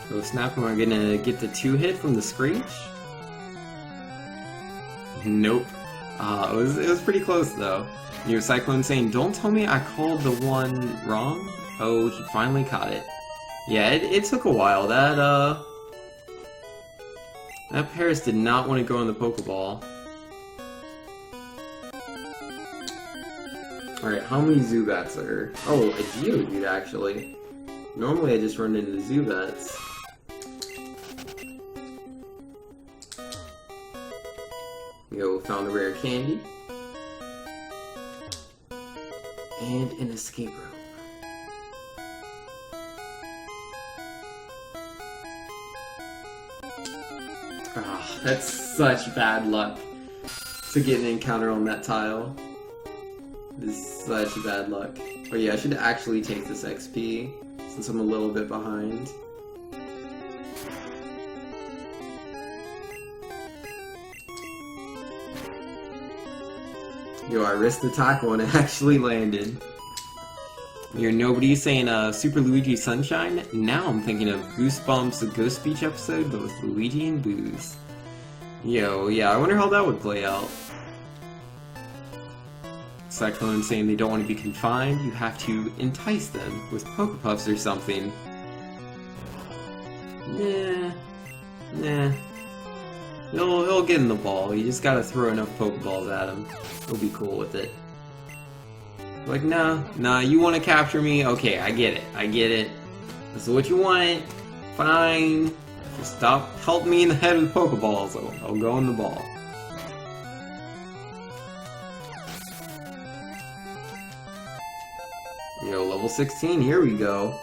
So snap, am I gonna get the 2-hit from the Screech? Nope. It was pretty close though. Your Cyclone saying, don't tell me I called the one wrong? Oh, he finally caught it. Yeah, it took a while. That Paris did not want to go in the Pokeball. Alright, how many Zubats are... Oh, a Geodude actually. Normally I just run into Zubats. Yo, found the rare candy. And an escape rope. Ah, that's such bad luck to get an encounter on that tile. This is such bad luck. But yeah, I should actually take this XP since I'm a little bit behind. Yo, I risked the tackle and it actually landed. You're nobody saying Super Luigi Sunshine? Now I'm thinking of Goosebumps, the Ghost Speech episode, but with Luigi and Booze. Yo, yeah, I wonder how that would play out. Cyclone saying they don't want to be confined, you have to entice them with Pokepuffs or something. Nah. He'll get in the ball, you just gotta throw enough Pokeballs at him. He'll be cool with it. Like, nah, you want to capture me? Okay, I get it. This is what you want. Fine. Just stop, help me in the head with Pokeballs, I'll go in the ball. Yo, level 16, here we go.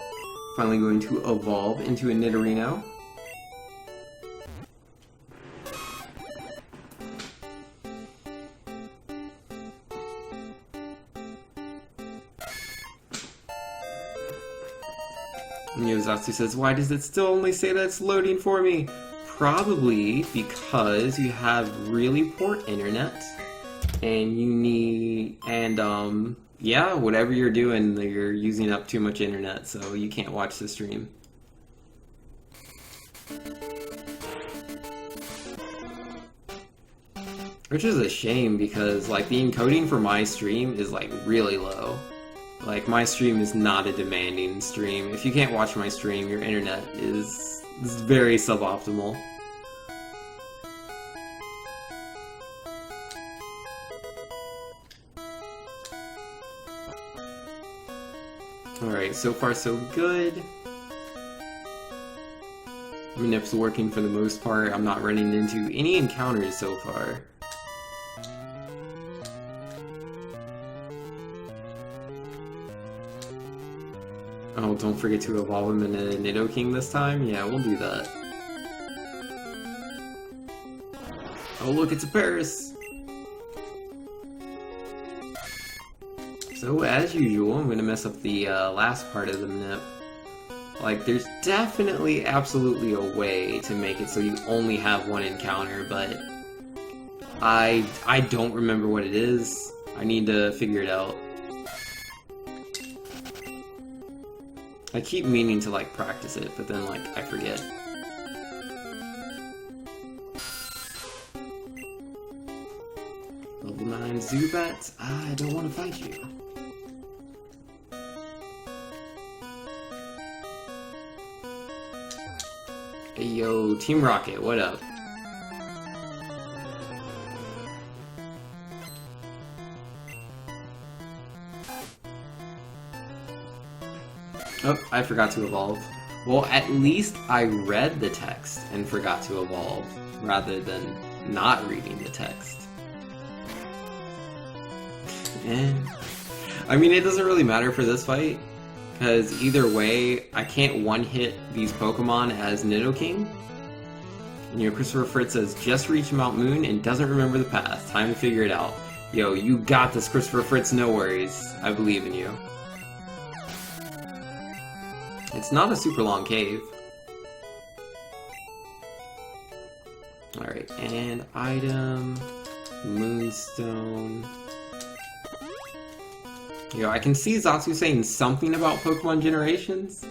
Finally going to evolve into a Nidorino. Yozatsu says, why does it still only say that it's loading for me? Probably because you have really poor internet, and you need, yeah, whatever you're doing, you're using up too much internet, so you can't watch the stream. Which is a shame, because, like, the encoding for my stream is, like, really low. Like, my stream is not a demanding stream. If you can't watch my stream, your internet is very suboptimal. Alright, so far so good. Nip's working for the most part. I'm not running into any encounters so far. Oh, don't forget to evolve him in a Nidoking this time? Yeah, we'll do that. Oh look, it's a Paris! So, as usual, I'm gonna mess up the last part of the Nip. Like, there's definitely absolutely a way to make it so you only have one encounter, but I don't remember what it is. I need to figure it out. I keep meaning to, like, practice it, but then, like, I forget. Level 9 Zubat, I don't want to fight you. Hey yo, Team Rocket, what up? Oh, I forgot to evolve. Well, at least I read the text and forgot to evolve, rather than not reading the text. And I mean, it doesn't really matter for this fight, because either way, I can't one-hit these Pokemon as Nidoking. And you know, Christopher Fritz says, just reached Mount Moon and doesn't remember the path. Time to figure it out. Yo, you got this, Christopher Fritz, no worries. I believe in you. It's not a super long cave. Alright, and item, Moonstone. Yo, I can see Zatsu saying something about Pokemon generations.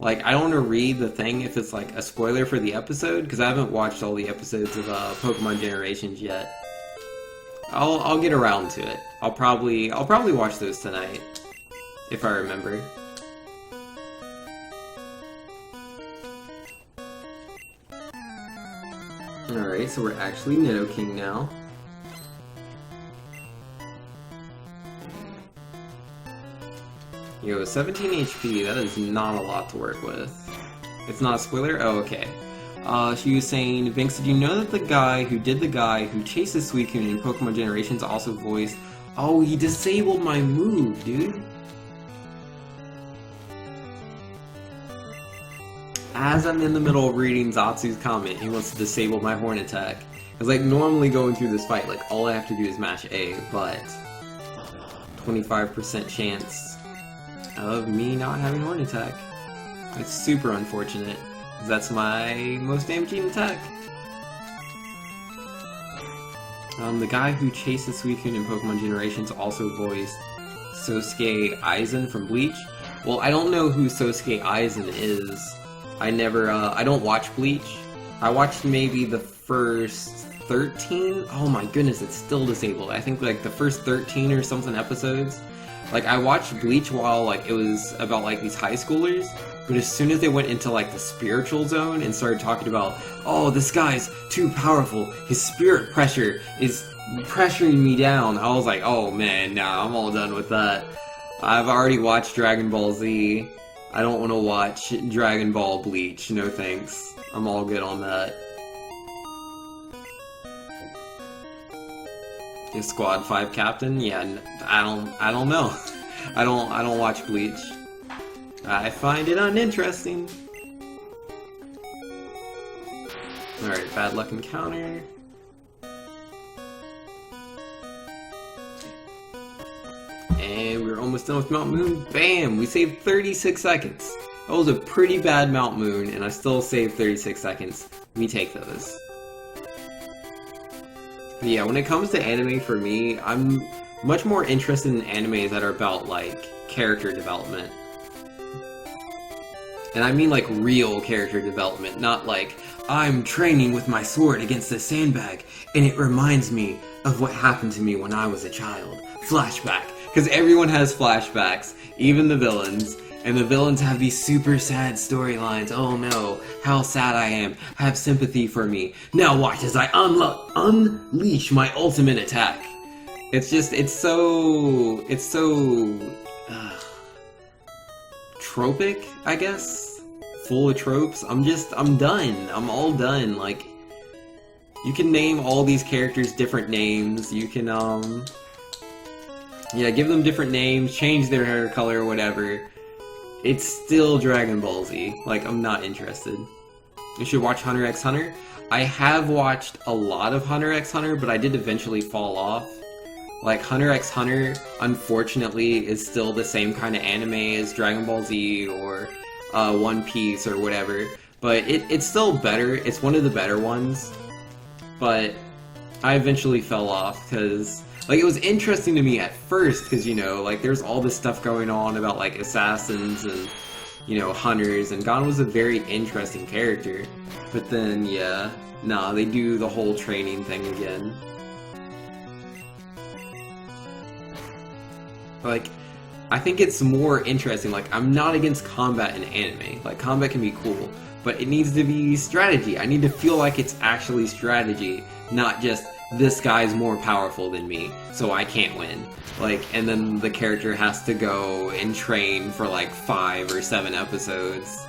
Like, I don't want to read the thing if it's like a spoiler for the episode, because I haven't watched all the episodes of Pokemon Generations yet. I'll get around to it. I'll probably watch those tonight, if I remember. Alright, so we're actually Nidoking now. Yo, 17 HP, that is not a lot to work with. It's not a spoiler? Oh, okay. She was saying, Vince, did you know that the guy who chases Suicune in Pokemon Generations also voiced... Oh, he disabled my move, dude! As I'm in the middle of reading Zatsu's comment, he wants to disable my Horn Attack. Because, like, normally going through this fight, like, all I have to do is mash A, but... 25% chance of me not having Horn Attack. It's super unfortunate, because that's my most damaging attack. The guy who chases Suicune in Pokemon Generations also voiced Sosuke Aizen from Bleach. Well, I don't know who Sosuke Aizen is. I don't watch Bleach. I watched maybe the first 13? Oh my goodness, it's still disabled. I think like the first 13 or something episodes. Like, I watched Bleach while, like, it was about, like, these high schoolers, but as soon as they went into, like, the spiritual zone and started talking about, oh, this guy's too powerful, his spirit pressure is pressuring me down, I was like, oh man, nah, I'm all done with that. I've already watched Dragon Ball Z. I don't want to watch Dragon Ball Bleach, no thanks. I'm all good on that. Is Squad 5 captain? Yeah, I don't know. I don't watch Bleach. I find it uninteresting. Alright, bad luck encounter. And we're almost done with Mount Moon. Bam! We saved 36 seconds. That was a pretty bad Mount Moon, and I still saved 36 seconds. We take those. Yeah, when it comes to anime for me, I'm much more interested in animes that are about, like, character development. And I mean, like, real character development, not like, I'm training with my sword against a sandbag, and it reminds me of what happened to me when I was a child. Flashback. Because everyone has flashbacks, even the villains. And the villains have these super sad storylines. Oh no, how sad I am. Have sympathy for me. Now watch as I unleash my ultimate attack. It's just, it's so tropic, I guess? Full of tropes. I'm done. I'm all done. Like, you can name all these characters different names. You can, yeah, give them different names, change their hair color, whatever. It's still Dragon Ball Z. Like, I'm not interested. You should watch Hunter x Hunter. I have watched a lot of Hunter x Hunter, but I did eventually fall off. Like, Hunter x Hunter, unfortunately, is still the same kind of anime as Dragon Ball Z or One Piece or whatever. But it's still better. It's one of the better ones. But I eventually fell off because... Like, it was interesting to me at first, because, you know, like, there's all this stuff going on about, like, assassins and, you know, hunters, and Gon was a very interesting character. But then, yeah, nah, they do the whole training thing again. Like, I think it's more interesting. Like, I'm not against combat in anime. Like, combat can be cool, but it needs to be strategy. I need to feel like it's actually strategy, not just... this guy's more powerful than me, so I can't win. Like, and then the character has to go and train for like 5 or 7 episodes.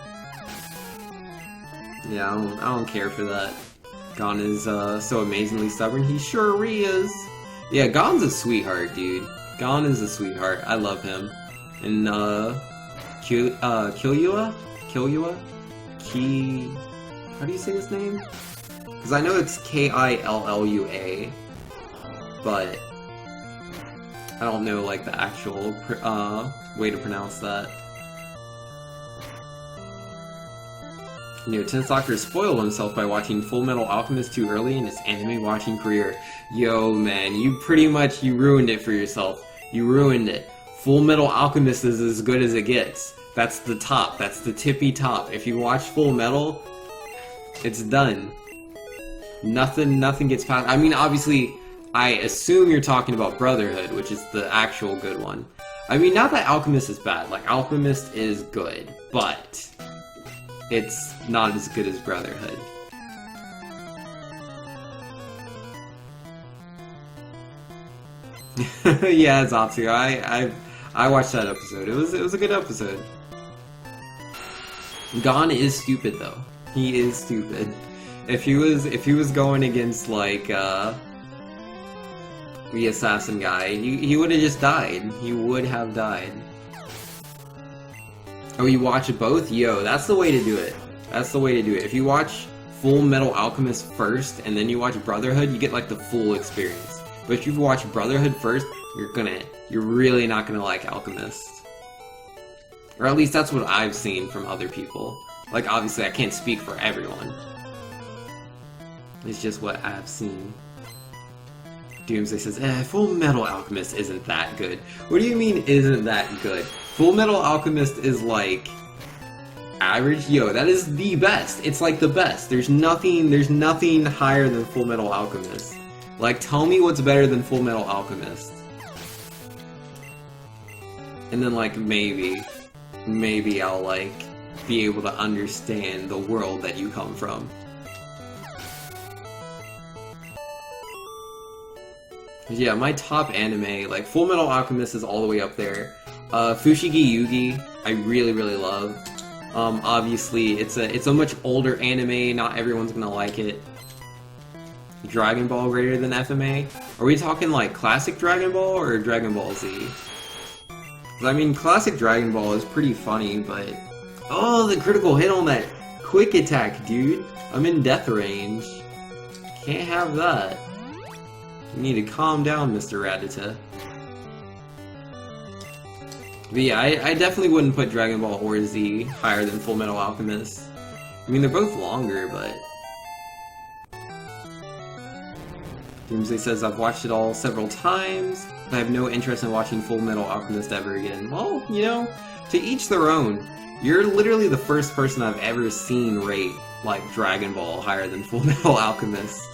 Yeah, I don't care for that. Gon is so amazingly stubborn. He sure is. Yeah, Gon's a sweetheart, dude. Gon is a sweetheart. I love him. And Killua? How do you say his name? Because I know it's K-I-L-L-U-A, but I don't know, like, the actual way to pronounce that. You know, Tensoccer spoiled himself by watching Full Metal Alchemist too early in his anime watching career. Yo, man, you ruined it for yourself. You ruined it. Full Metal Alchemist is as good as it gets. That's the top. That's the tippy top. If you watch Full Metal, it's done. Nothing gets past. I mean, obviously, I assume you're talking about Brotherhood, which is the actual good one. I mean, not that Alchemist is bad. Like, Alchemist is good, but it's not as good as Brotherhood. Yeah, Zatsu. I watched that episode. It was a good episode. Gon is stupid though. He is stupid. If he was going against like the assassin guy, he would have just died. He would have died. Oh, you watch both? Yo, that's the way to do it. That's the way to do it. If you watch Full Metal Alchemist first and then you watch Brotherhood, you get like the full experience. But if you watch Brotherhood first, you're really not gonna like Alchemist. Or at least that's what I've seen from other people. Like, obviously I can't speak for everyone. It's just what I've seen. Doomsday says, Full Metal Alchemist isn't that good. What do you mean isn't that good? Full Metal Alchemist is like average? Yo, that is the best. It's like the best. There's nothing higher than Full Metal Alchemist. Like, tell me what's better than Full Metal Alchemist. And then, like, maybe I'll, like, be able to understand the world that you come from. Yeah, my top anime, like, Full Metal Alchemist is all the way up there. Fushigi Yugi, I really love. Obviously, it's a much older anime, not everyone's gonna like it. Dragon Ball greater than FMA? Are we talking, like, classic Dragon Ball or Dragon Ball Z? I mean, classic Dragon Ball is pretty funny, but... Oh, the critical hit on that quick attack, dude! I'm in death range. Can't have that. You need to calm down, Mr. Rattata. But yeah, I definitely wouldn't put Dragon Ball or Z higher than Full Metal Alchemist. I mean, they're both longer, but... Doomsday says, I've watched it all several times, but I have no interest in watching Full Metal Alchemist ever again. Well, you know, to each their own. You're literally the first person I've ever seen rate, like, Dragon Ball higher than Full Metal Alchemist.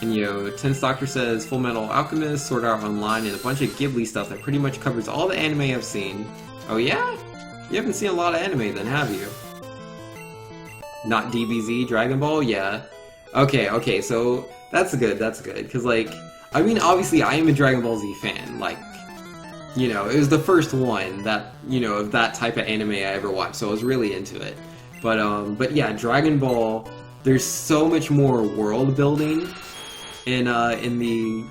And yo, Tense Doctor says, Full Metal Alchemist, Sword Art Online, and a bunch of Ghibli stuff that pretty much covers all the anime I've seen. Oh yeah? You haven't seen a lot of anime then, have you? Not DBZ, Dragon Ball? Yeah. Okay, so that's good, because, like, I mean, obviously, I am a Dragon Ball Z fan, like, you know, it was the first one that, you know, of that type of anime I ever watched, so I was really into it. But yeah, Dragon Ball, there's so much more world building in the,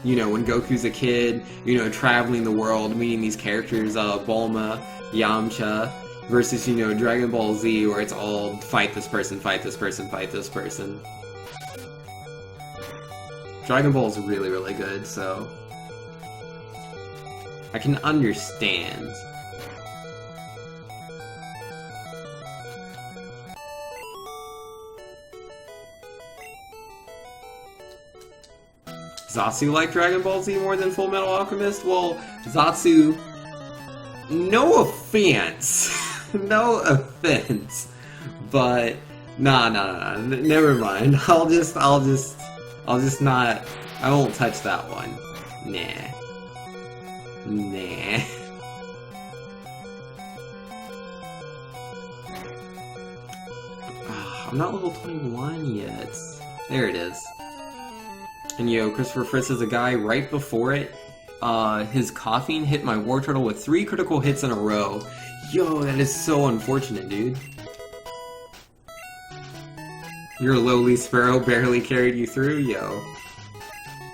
you know, when Goku's a kid, you know, traveling the world, meeting these characters, Bulma, Yamcha, versus, you know, Dragon Ball Z, where it's all fight this person, fight this person, fight this person. Dragon Ball is really good, so I can understand. Zatsu like Dragon Ball Z more than Full Metal Alchemist? Well, Zatsu, no offense. No offense, but nah, never mind. I'll just not. I won't touch that one. Nah. I'm not level 21 yet. There it is. And yo, Christopher Fritz is a guy right before it. His coughing hit my War Turtle with 3 critical hits in a row. Yo, that is so unfortunate, dude. Your lowly Sparrow barely carried you through? Yo.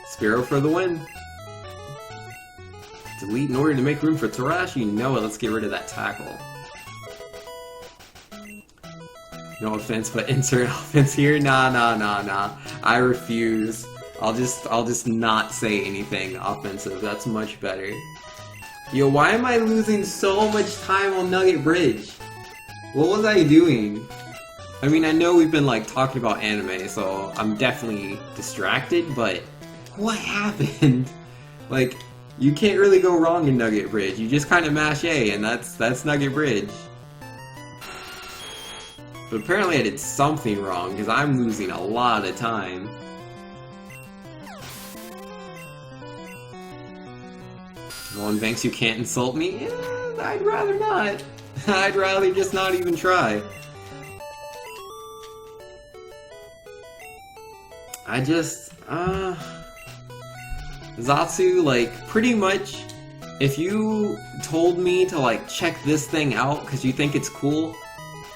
Sparrow for the win. Delete in order to make room for Tarash? You know it, let's get rid of that tackle. No offense, but insert offense here? Nah. I refuse. I'll just not say anything offensive. That's much better. Yo, why am I losing so much time on Nugget Bridge? What was I doing? I mean, I know we've been, like, talking about anime, so I'm definitely distracted, but what happened? Like, You can't really go wrong in Nugget Bridge. You just kind of mash A, and that's Nugget Bridge. But apparently I did something wrong, because I'm losing a lot of time. One Banks, you can't insult me? I'd rather not. I'd rather just not even try. I just, Zatsu, like, pretty much, if you told me to, like, check this thing out because you think it's cool,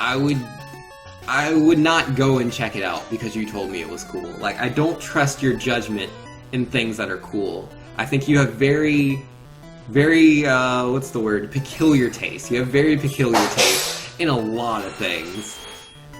I would not go and check it out because you told me it was cool. Like, I don't trust your judgment in things that are cool. I think you have very, what's the word? Peculiar taste. You have very peculiar taste in a lot of things.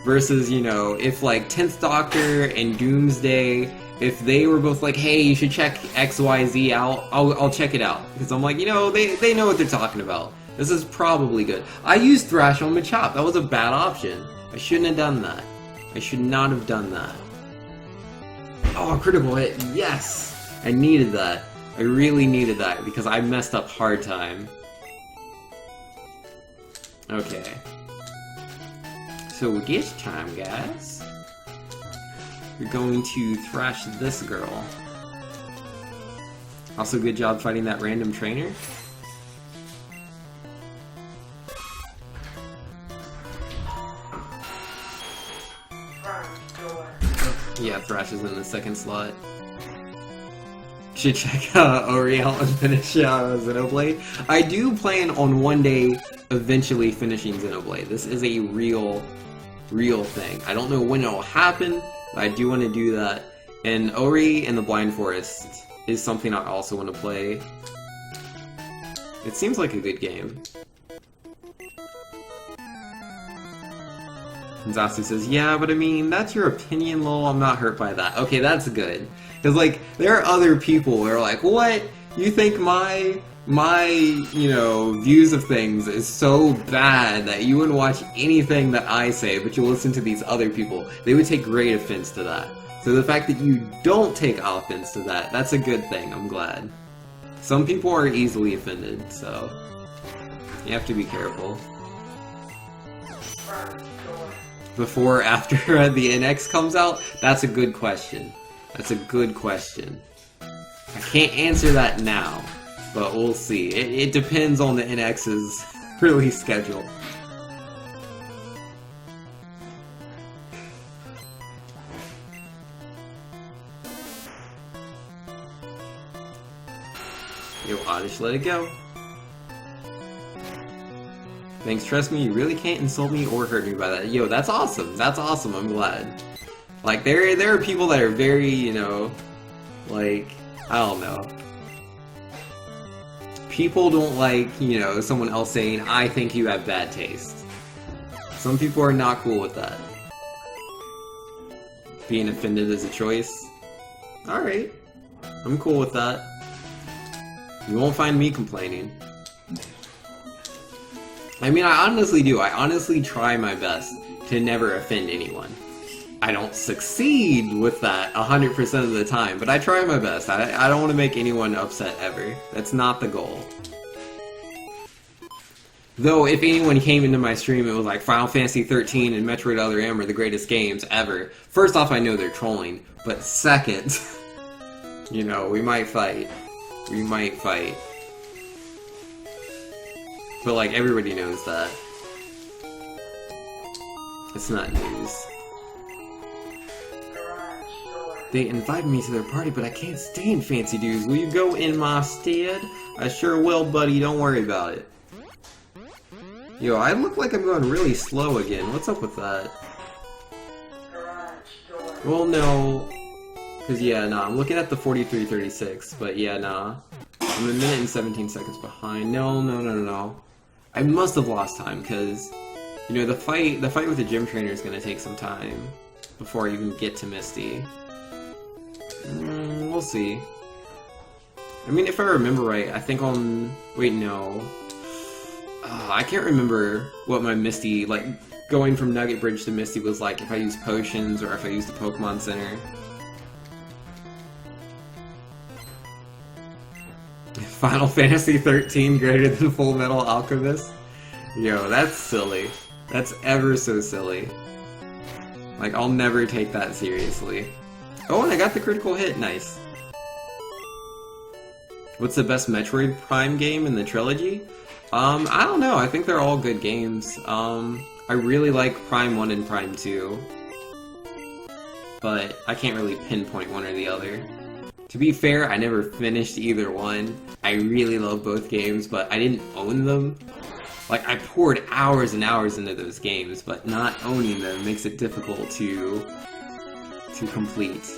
Versus, you know, if like 10th Doctor and Doomsday, if they were both like, hey, you should check XYZ out, I'll check it out. Because I'm like, you know, they know what they're talking about. This is probably good. I used Thrash on Machop. That was a bad option. I shouldn't have done that. I should not have done that. Oh, critical hit. Yes! I needed that. I really needed that because I messed up hard time. Okay. So this time, guys, we're going to thrash this girl. Also, good job fighting that random trainer. Yeah, Thrash is in the second slot. Should check Ori out and finish Xenoblade. I do plan on one day eventually finishing Xenoblade. This is a real thing. I don't know when it'll happen, but I do want to do that. And Ori and the Blind Forest is something I also want to play. It seems like a good game. And Zatsu says, yeah, but I mean, that's your opinion, lol, I'm not hurt by that. Okay, that's good. Because, like, there are other people who are like, what? You think my, you know, views of things is so bad that you wouldn't watch anything that I say, but you'll listen to these other people. They would take great offense to that. So the fact that you don't take offense to that, that's a good thing, I'm glad. Some people are easily offended, so you have to be careful. Before or after the NX comes out? That's a good question. That's a good question. I can't answer that now, but we'll see. It depends on the NX's release schedule. Yo, Oddish, let it go. Thanks, trust me, you really can't insult me or hurt me by that. Yo, that's awesome. That's awesome, I'm glad. Like, there are people that are very, you know, like, I don't know. People don't like, you know, someone else saying, I think you have bad taste. Some people are not cool with that. Being offended is a choice. Alright. I'm cool with that. You won't find me complaining. I mean, I honestly do. I honestly try my best to never offend anyone. I don't succeed with that 100% of the time, but I try my best. I don't want to make anyone upset ever. That's not the goal. Though, if anyone came into my stream and was like, Final Fantasy 13 and Metroid Other M are the greatest games ever, first off, I know they're trolling, but second, you know, we might fight. We might fight. But, like, everybody knows that. It's not news. They invited me to their party, but I can't stay in Fancy Dudes. Will you go in my stead? I sure will, buddy. Don't worry about it. Yo, I look like I'm going really slow again. What's up with that? Well, no. Because, yeah, nah. I'm looking at the 43:36, but yeah, nah. I'm a minute and 17 seconds behind. No. I must have lost time, because, you know, the fight with the gym trainer is going to take some time before I even get to Misty. We'll see. I mean, if I remember right, I think on... Wait, no. I can't remember what my Misty, like, going from Nugget Bridge to Misty was like if I used potions or if I used the Pokemon Center. Final Fantasy 13 greater than Full Metal Alchemist? Yo, that's silly. That's ever so silly. Like, I'll never take that seriously. Oh, and I got the critical hit. Nice. What's the best Metroid Prime game in the trilogy? I don't know. I think they're all good games. I really like Prime 1 and Prime 2. But I can't really pinpoint one or the other. To be fair, I never finished either one. I really love both games, but I didn't own them. Like, I poured hours and hours into those games, but not owning them makes it difficult to complete.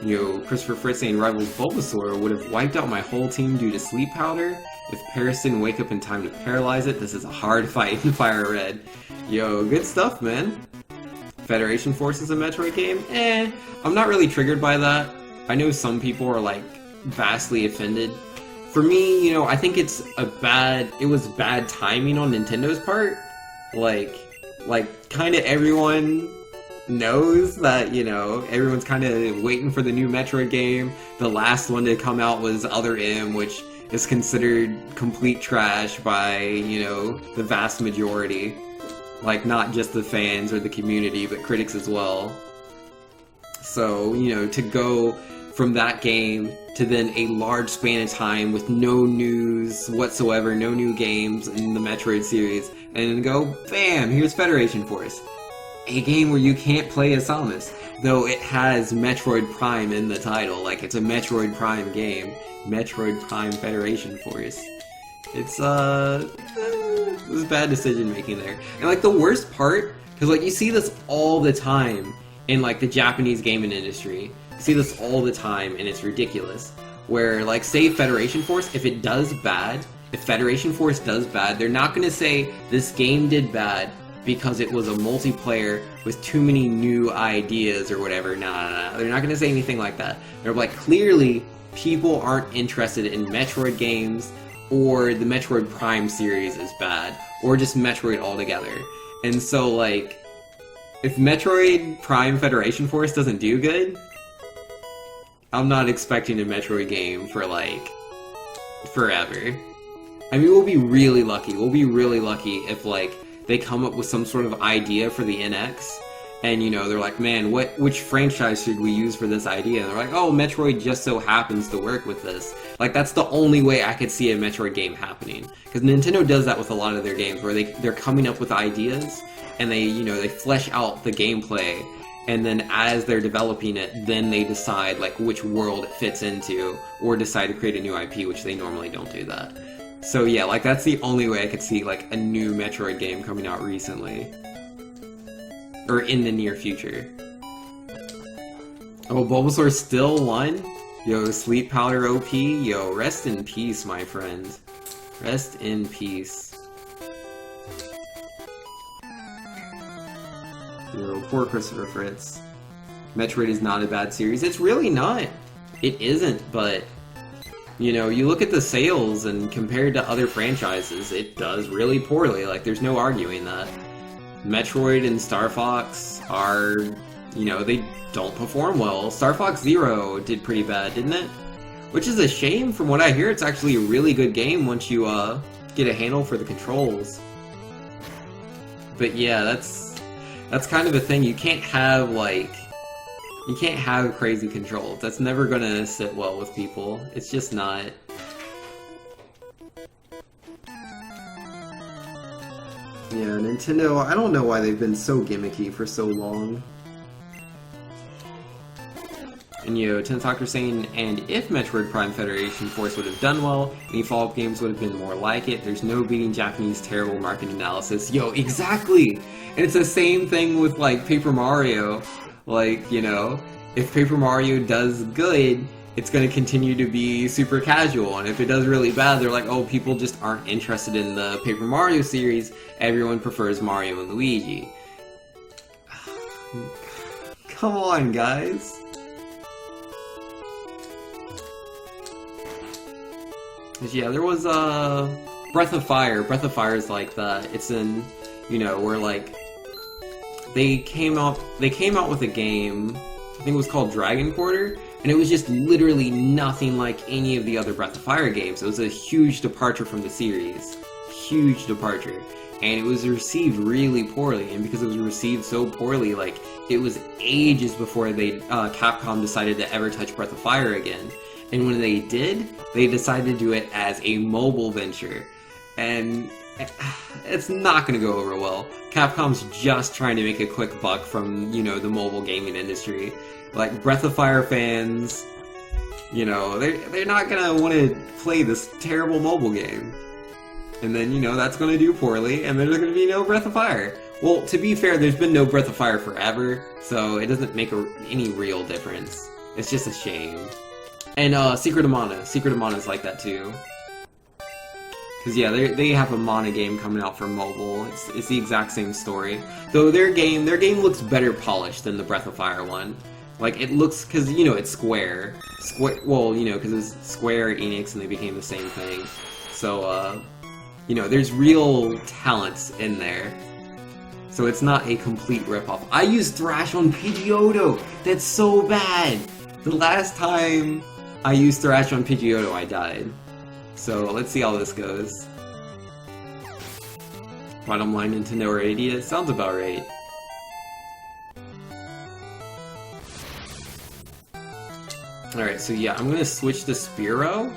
You know, Christopher Fritz saying Rivals Bulbasaur would have wiped out my whole team due to sleep powder. If Paris didn't wake up in time to paralyze it, this is a hard fight in Fire Red. Yo, good stuff, man. Federation Force is a Metroid game? I'm not really triggered by that. I know some people are, like, vastly offended. For me, you know, I think it was bad timing on Nintendo's part. Like, kinda everyone knows that, you know, everyone's kinda waiting for the new Metroid game. The last one to come out was Other M, which is considered complete trash by, you know, the vast majority. Like, not just the fans or the community, but critics as well. So, you know, to go from that game to then a large span of time with no news whatsoever, no new games in the Metroid series, and then go, bam, here's Federation Force. A game where you can't play as Samus, though it has Metroid Prime in the title, like it's a Metroid Prime game. Metroid Prime Federation Force. It's, it was bad decision making there. And like the worst part, because like you see this all the time in like the Japanese gaming industry. You see this all the time and it's ridiculous. Where like say Federation Force, if Federation Force does bad, they're not going to say this game did bad because it was a multiplayer with too many new ideas or whatever. Nah. They're not going to say anything like that. They're like, clearly people aren't interested in Metroid games, or the Metroid Prime series is bad, or just Metroid altogether. And so, like, if Metroid Prime Federation Force doesn't do good, I'm not expecting a Metroid game for, like, forever. I mean, we'll be really lucky. We'll be really lucky if, like, they come up with some sort of idea for the NX, and, you know, they're like, man, which franchise should we use for this idea? And they're like, oh, Metroid just so happens to work with this. Like, that's the only way I could see a Metroid game happening. Because Nintendo does that with a lot of their games, where they're coming up with ideas, and they, you know, they flesh out the gameplay, and then as they're developing it, then they decide, like, which world it fits into, or decide to create a new IP, which they normally don't do that. So yeah, like, that's the only way I could see, like, a new Metroid game coming out recently. Or in the near future. Oh, Bulbasaur still won? Yo, Sleep Powder OP? Yo, rest in peace, my friend. Rest in peace. Yo, poor Christopher Fritz. Metroid is not a bad series. It's really not. It isn't, but, you know, you look at the sales, and compared to other franchises, it does really poorly. Like, there's no arguing that. Metroid and Star Fox are, you know, they don't perform well. Star Fox Zero did pretty bad, didn't it? Which is a shame. From what I hear, it's actually a really good game once you get a handle for the controls. But yeah, that's kind of a thing. You can't have, like, you can't have crazy controls. That's never gonna sit well with people. It's just not. Yeah, Nintendo, I don't know why they've been so gimmicky for so long. And you know, Tensoctor saying, and if Metroid Prime Federation Force would have done well, any follow-up games would have been more like it. There's no beating Japanese terrible market analysis. Yo, exactly! And it's the same thing with, like, Paper Mario. Like, you know, if Paper Mario does good, it's going to continue to be super casual, and if it does really bad, they're like, oh, people just aren't interested in the Paper Mario series, everyone prefers Mario and Luigi. Come on, guys. Yeah, there was, Breath of Fire. Breath of Fire is like that. It's in, you know, where, like, they came out with a game, I think it was called Dragon Quarter, And it was just literally nothing like any of the other Breath of Fire games. It was a huge departure from the series. Huge departure. And it was received really poorly, and because it was received so poorly, like, it was ages before Capcom decided to ever touch Breath of Fire again. And when they did, they decided to do it as a mobile venture. And it's not going to go over well. Capcom's just trying to make a quick buck from, you know, the mobile gaming industry. Like, Breath of Fire fans, you know, they're not going to want to play this terrible mobile game. And then, you know, that's going to do poorly, and there's going to be no Breath of Fire. Well, to be fair, there's been no Breath of Fire forever, so it doesn't make any real difference. It's just a shame. And Secret of Mana. Secret of Mana is like that too. Because yeah, they have a Mana game coming out for mobile. It's the exact same story. Though their game looks better polished than the Breath of Fire one. Like, it looks, because, you know, it's Square. Well, you know, because it's Square, Enix, and they became the same thing. So, you know, there's real talents in there. So it's not a complete ripoff. I used Thrash on Pidgeotto! That's so bad! The last time I used Thrash on Pidgeotto, I died. So let's see how this goes. Bottom line, Nintendo or idiot? Sounds about right. Alright, so yeah, I'm gonna switch to Spearow.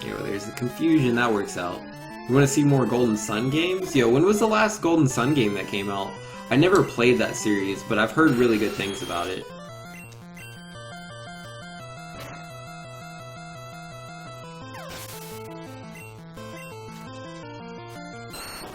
Yo, there's the confusion, that works out. You wanna see more Golden Sun games? Yo, when was the last Golden Sun game that came out? I never played that series, but I've heard really good things about it.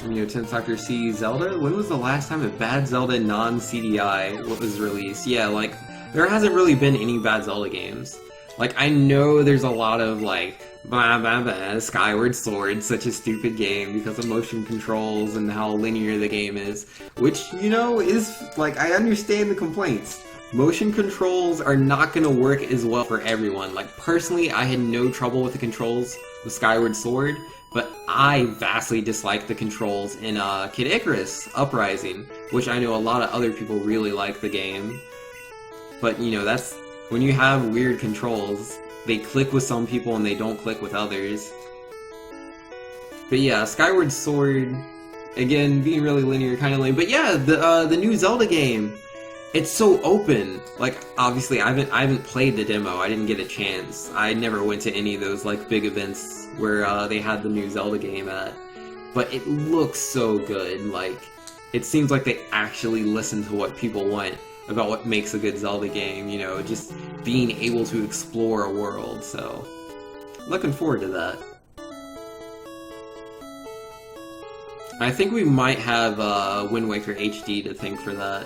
You know, 10th Factor C Zelda? When was the last time a bad Zelda non-CDI was released? Yeah, like, there hasn't really been any bad Zelda games. Like, I know there's a lot of, like, Skyward Sword, such a stupid game because of motion controls and how linear the game is. Which, you know, is, like, I understand the complaints. Motion controls are not gonna work as well for everyone. Like, personally, I had no trouble with the controls with Skyward Sword, but I vastly dislike the controls in Kid Icarus Uprising, which I know a lot of other people really like the game. But, you know, that's... when you have weird controls, they click with some people and they don't click with others. But yeah, Skyward Sword, again, being really linear, kind of lame. But yeah, the new Zelda game, it's so open. Like, obviously, I haven't played the demo. I didn't get a chance. I never went to any of those, like, big events where they had the new Zelda game at. But it looks so good. Like, it seems like they actually listen to what people want about what makes a good Zelda game, you know, just being able to explore a world, so looking forward to that. I think we might have Wind Waker HD to thank for that.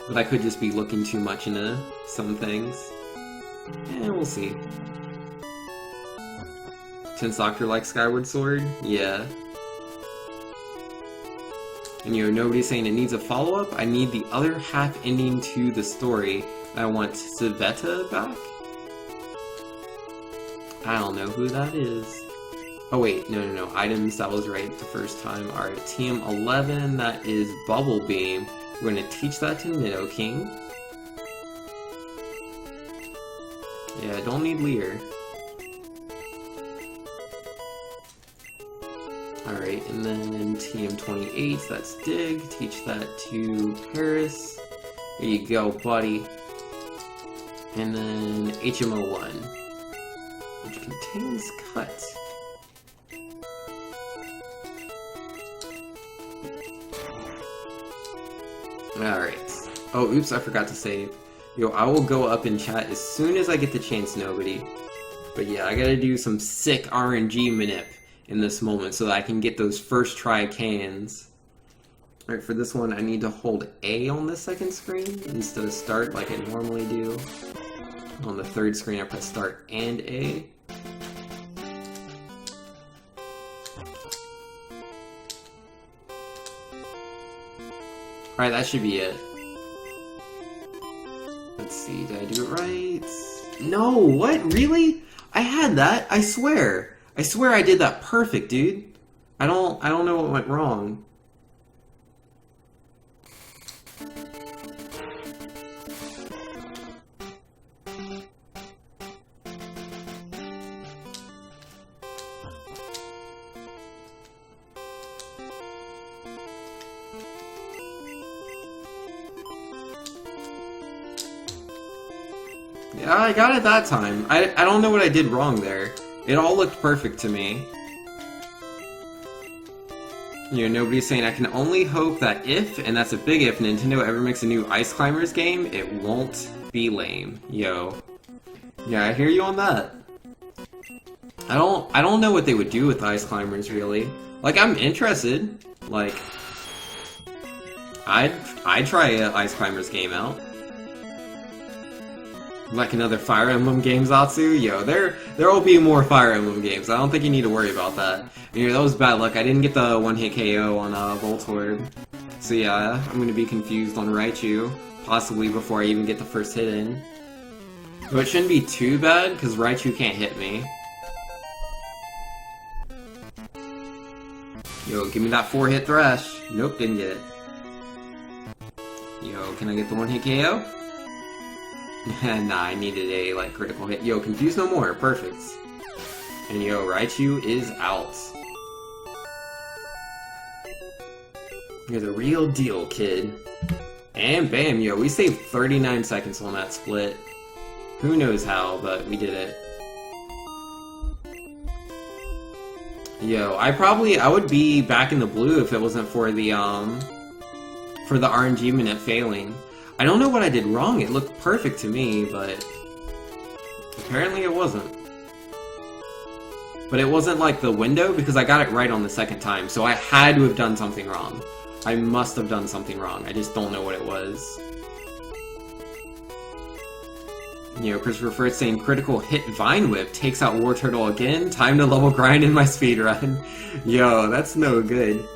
But I could just be looking too much into some things. Yeah, we'll see. 10th Doctor likes Skyward Sword? Yeah. And you know, nobody's saying it needs a follow-up. I need the other half ending to the story. I want Sveta back? I don't know who that is. Oh wait, no. Items, that was right the first time. Alright, TM11, that is Bubble Beam. We're gonna teach that to Nidoking. Yeah, don't need Leer. Alright, and then TM28, that's Dig. Teach that to Paris. There you go, buddy. And then HMO1, which contains Cut. Alright. Oh, oops, I forgot to save. Yo, I will go up in chat as soon as I get the chance, nobody. But yeah, I gotta do some sick RNG manip in this moment so that I can get those first try cans. Alright, for this one I need to hold A on the second screen instead of start like I normally do. On the third screen I press start and A. Alright, that should be it. Let's see, did I do it right? No, what? Really? I had that, I swear. I swear I did that perfect, dude. I don't know what went wrong. Yeah, I got it that time. I don't know what I did wrong there. It all looked perfect to me. You know, nobody's saying I can only hope that if, and that's a big if, Nintendo ever makes a new Ice Climbers game, it won't be lame. Yo. Yeah, I hear you on that. I don't know what they would do with Ice Climbers, really. Like, I'm interested. Like, I'd try an Ice Climbers game out. Like another Fire Emblem game, Zatsu? Yo, there will be more Fire Emblem games. I don't think you need to worry about that. You know, that was bad luck. I didn't get the one-hit KO on Voltorb. So yeah, I'm gonna be confused on Raichu, possibly before I even get the first hit in. But it shouldn't be too bad, because Raichu can't hit me. Yo, give me that 4-hit Thrash. Nope, didn't get it. Yo, can I get the one-hit KO? Nah, I needed a, like, critical hit. Yo, confuse no more. Perfect. And yo, Raichu is out. You're the real deal, kid. And bam, yo, we saved 39 seconds on that split. Who knows how, but we did it. Yo, I would be back in the blue if it wasn't for the RNG minute failing. I don't know what I did wrong, it looked perfect to me, but apparently it wasn't. But it wasn't like the window, because I got it right on the second time, so I had to have done something wrong. I must have done something wrong, I just don't know what it was. You know, Christopher Fritz saying critical hit Vine Whip takes out War Turtle again, time to level grind in my speedrun. Yo, that's no good.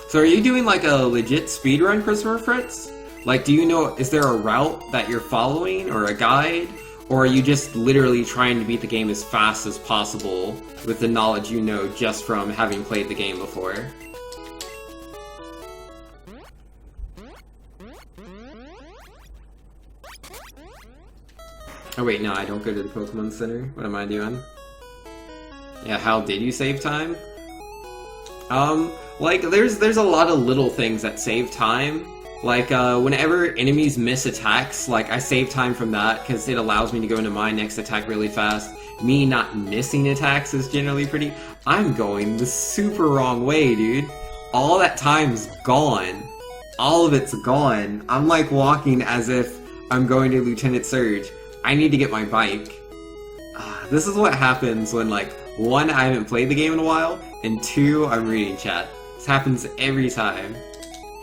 So are you doing like a legit speedrun, Christopher Fritz? Like, do you know, is there a route that you're following, or a guide? Or are you just literally trying to beat the game as fast as possible with the knowledge you know just from having played the game before? Oh wait, no, I don't go to the Pokemon Center. What am I doing? Yeah, how did you save time? Like, there's a lot of little things that save time. Like, whenever enemies miss attacks, like, I save time from that, because it allows me to go into my next attack really fast. Me not missing attacks is generally pretty... I'm going the super wrong way, dude. All that time's gone. All of it's gone. I'm, like, walking as if I'm going to Lieutenant Surge. I need to get my bike. This is what happens when, like, 1, I haven't played the game in a while, and 2, I'm reading chat. This happens every time.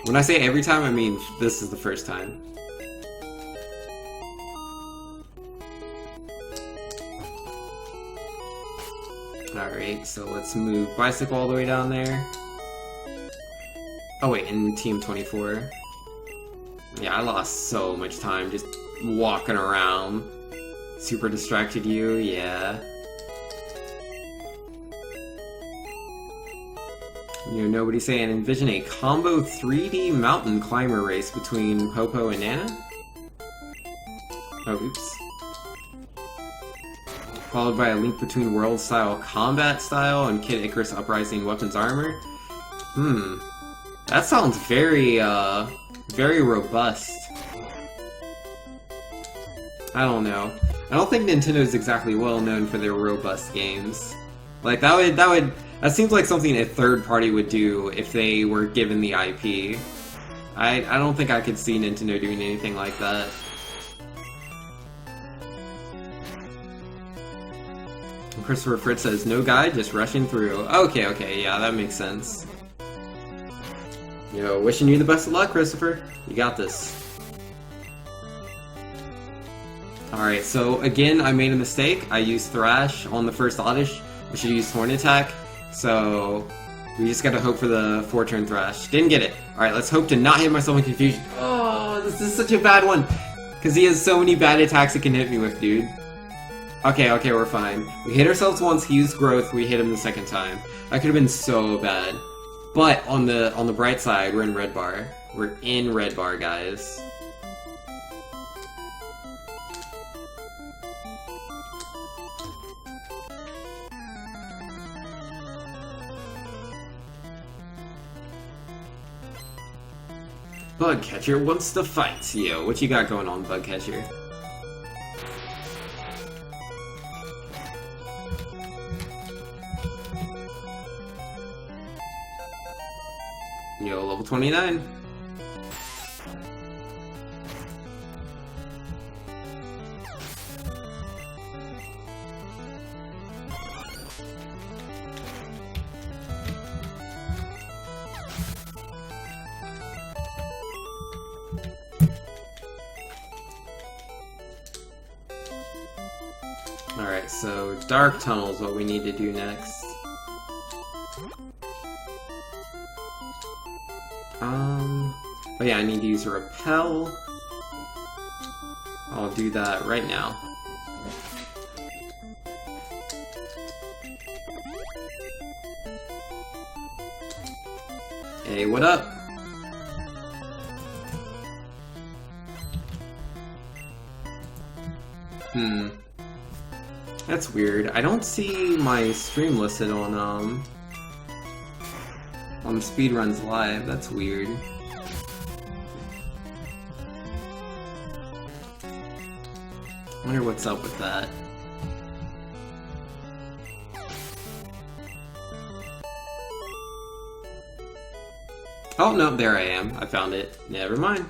When I say every time, I mean this is the first time. Alright, so let's move Bicycle all the way down there. Oh wait, and Team 24. Yeah, I lost so much time just walking around. Super distracted you, yeah. You know, nobody's saying envision a combo 3D mountain climber race between Popo and Nana? Oh, oops. Followed by a Link Between Worlds style combat style and Kid Icarus Uprising weapons armor? That sounds very, very robust. I don't know. I don't think Nintendo's exactly well known for their robust games. Like, that seems like something a third party would do if they were given the IP. I don't think I could see Nintendo doing anything like that. Christopher Fritz says, no guide, just rushing through. Okay, yeah, that makes sense. Yo, wishing you the best of luck, Christopher. You got this. Alright, so again, I made a mistake. I used Thrash on the first Oddish. I should use Horn Attack. So, we just gotta hope for the 4-turn Thrash. Didn't get it. Alright, let's hope to not hit myself in confusion. Oh, this is such a bad one. Because he has so many bad attacks it can hit me with, dude. Okay, we're fine. We hit ourselves once, he used Growth, we hit him the second time. That could have been so bad. But, on the bright side, we're in Red Bar. We're in Red Bar, guys. Bugcatcher wants to fight. Yo, what you got going on, Bugcatcher? Yo, level 29. Alright, so Dark Tunnel is what we need to do next. Oh yeah, I need to use a Repel. I'll do that right now. Hey, what up? That's weird. I don't see my stream listed on Speedruns Live. That's weird. Wonder what's up with that. Oh no, there I am. I found it. Never mind.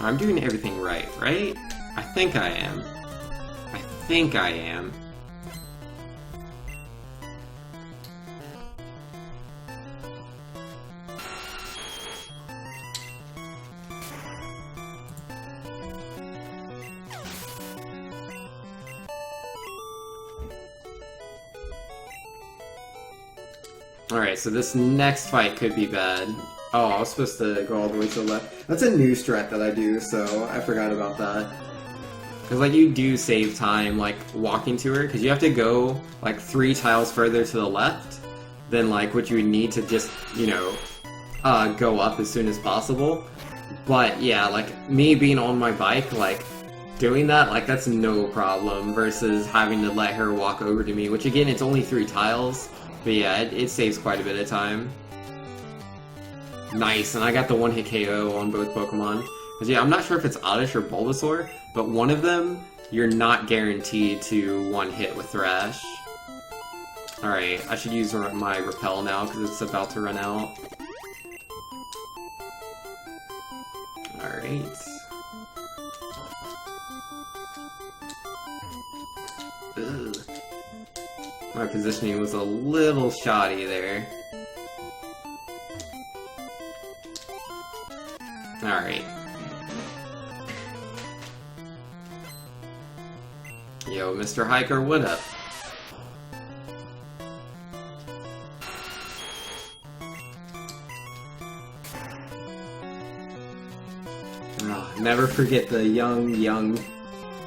I'm doing everything right, right? I think I am. I think I am. Alright, so this next fight could be bad. Oh, I was supposed to go all the way to the left. That's a new strat that I do, so I forgot about that. Because, like, you do save time, like, walking to her, because you have to go, like, 3 tiles further to the left than, like, what you would need to just, you know, go up as soon as possible. But, yeah, like, me being on my bike, like, doing that, like, that's no problem, versus having to let her walk over to me, which, again, it's only 3 tiles. But yeah, it saves quite a bit of time. Nice, and I got the one-hit KO on both Pokemon. Because yeah, I'm not sure if it's Oddish or Bulbasaur, but one of them, you're not guaranteed to one-hit with Thrash. Alright, I should use my Repel now, because it's about to run out. Alright. Ugh. My positioning was a little shoddy there. Alright. Yo, Mr. Hiker, what up? Oh, never forget the young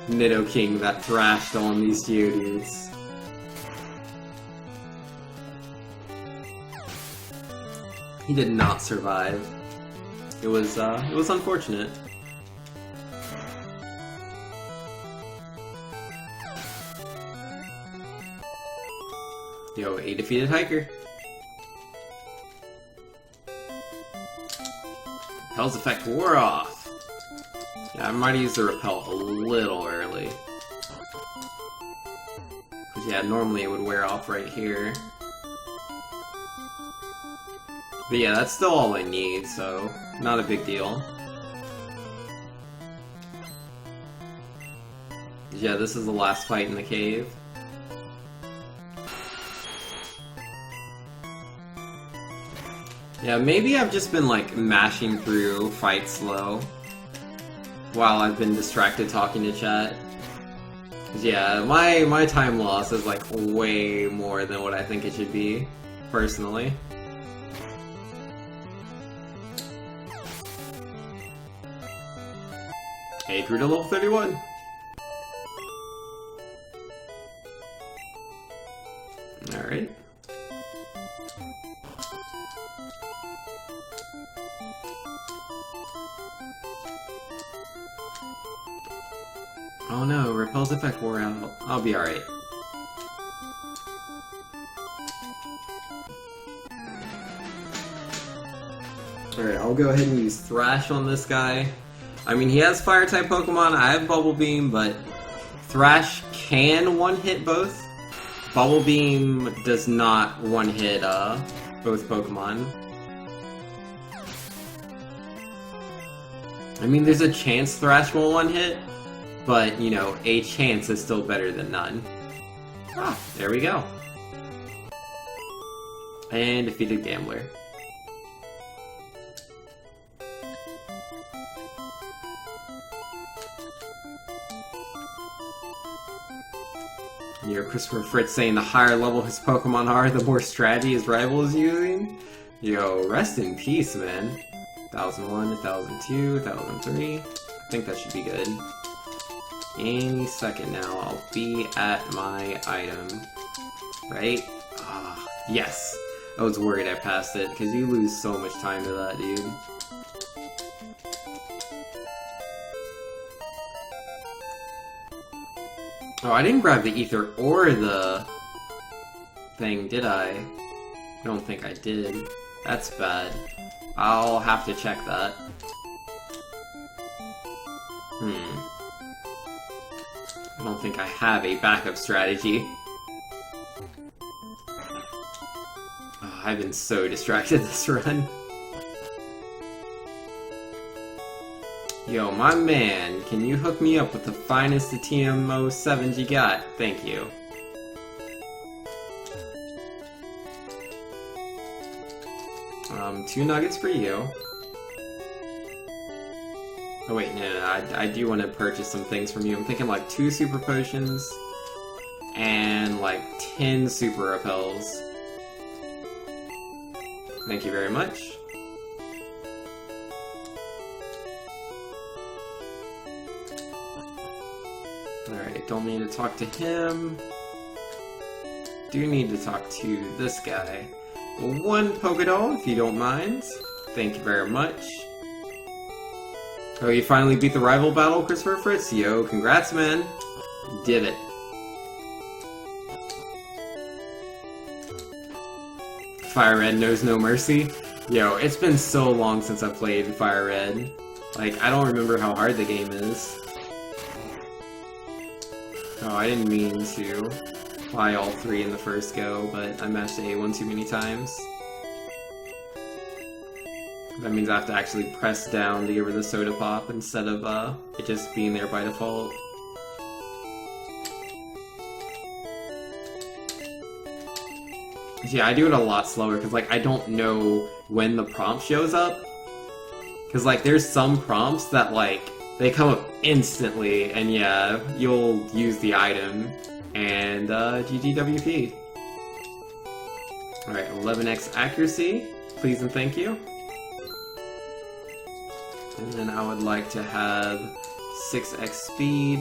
Nidoking that thrashed on these Geodudes. He did not survive. It was unfortunate. Yo, a defeated hiker. Repel's effect wore off. Yeah, I might have used the Repel a little early. Cause yeah, normally it would wear off right here. But yeah, that's still all I need, so not a big deal. Yeah, this is the last fight in the cave. Yeah, maybe I've just been like mashing through fights slow while I've been distracted talking to chat. 'Cause yeah, my time loss is like way more than what I think it should be, personally. Hey, grew to level 31. Alright. Oh no, Repel's effect wore out. I'll be alright. Alright, I'll go ahead and use Thrash on this guy. I mean, he has Fire-type Pokemon, I have Bubble Beam, but Thrash can one-hit both. Bubble Beam does not one-hit both Pokemon. I mean, there's a chance Thrash will one-hit, but, you know, a chance is still better than none. Ah, there we go. And defeated Gambler. You hear Christopher Fritz saying the higher level his Pokemon are, the more strategy his rival is using? Yo, rest in peace, man. 1001, 1002, 1003. I think that should be good. Any second now, I'll be at my item. Right? Ah, yes! I was worried I passed it, because you lose so much time to that, dude. Oh, I didn't grab the ether or the thing, did I? I don't think I did. That's bad. I'll have to check that. I don't think I have a backup strategy. Oh, I've been so distracted this run. Yo, my man, can you hook me up with the finest of TM07s you got? Thank you. Two nuggets for you. Oh wait, no, I do want to purchase some things from you. I'm thinking like 2 super potions and like 10 super repels. Thank you very much. Alright, don't need to talk to him. Do need to talk to this guy. 1 Pokédoll, if you don't mind. Thank you very much. Oh, you finally beat the rival battle, Christopher Fritz? Yo, congrats, man. You did it. Fire Red knows no mercy. Yo, it's been so long since I played Fire Red. Like, I don't remember how hard the game is. Oh, I didn't mean to fly all 3 in the first go, but I mashed A one too many times. That means I have to actually press down to give her the soda pop instead of it just being there by default. Yeah, I do it a lot slower because like I don't know when the prompt shows up. Because like there's some prompts that like they come up instantly, and yeah, you'll use the item. And, GGWP. Alright, 11x accuracy, please and thank you. And then I would like to have 6x speed,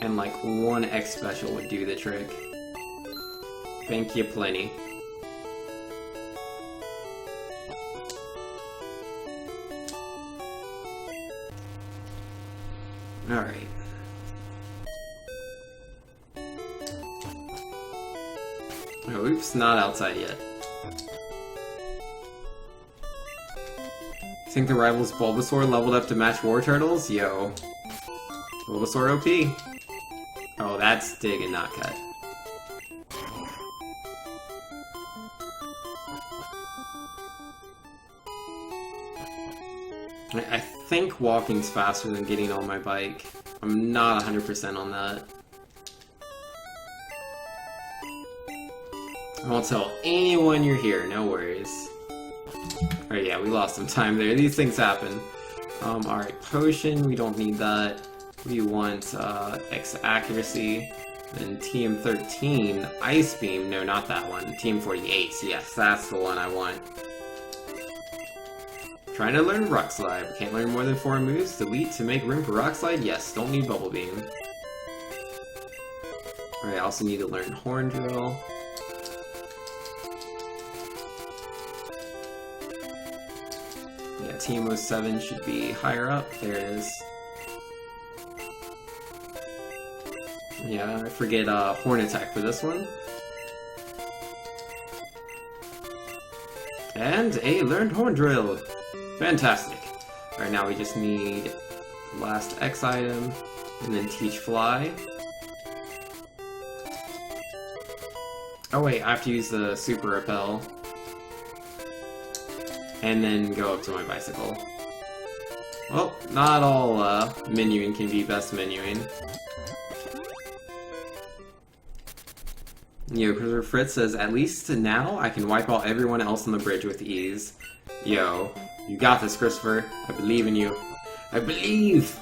and like 1x special would do the trick. Thank you plenty. Alright. Oh, oops, not outside yet. Think the rival's Bulbasaur leveled up to match War Turtles? Yo. Bulbasaur OP. Oh, that's dig and not cut. I think walking's faster than getting on my bike. I'm not 100% on that. I won't tell anyone you're here, no worries. Alright, yeah, we lost some time there. These things happen. Alright, potion, we don't need that. We want X accuracy. Then TM13, Ice Beam, no, not that one. TM48, yes, that's the one I want. Trying to learn Rock Slide. Can't learn more than 4 moves. Delete to make room for Rock Slide? Yes, don't need Bubble Beam. Alright, I also need to learn Horn Drill. Yeah, TM07 should be higher up. There it is. Yeah, I forget Horn Attack for this one. And a learned Horn Drill! Fantastic! Alright, now we just need last X item, and then Teach Fly. Oh wait, I have to use the super repel. And then go up to my bicycle. Well, not all menuing can be best menuing. Yo, Christopher Fritz says, at least now I can wipe out everyone else on the bridge with ease. Yo, you got this, Christopher. I believe in you. I believe!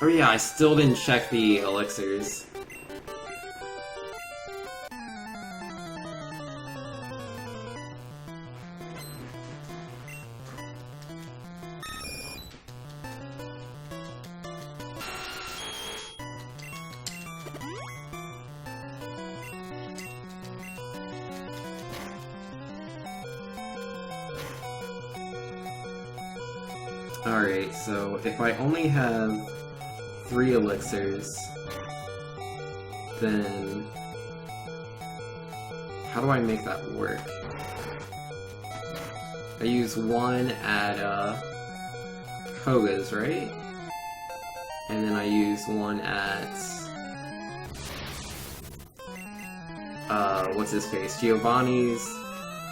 Oh yeah, I still didn't check the elixirs. Alright, so if I only have 3 elixirs, then how do I make that work? I use 1 at Koga's, right? And then I use 1 at what's his face? Giovanni's.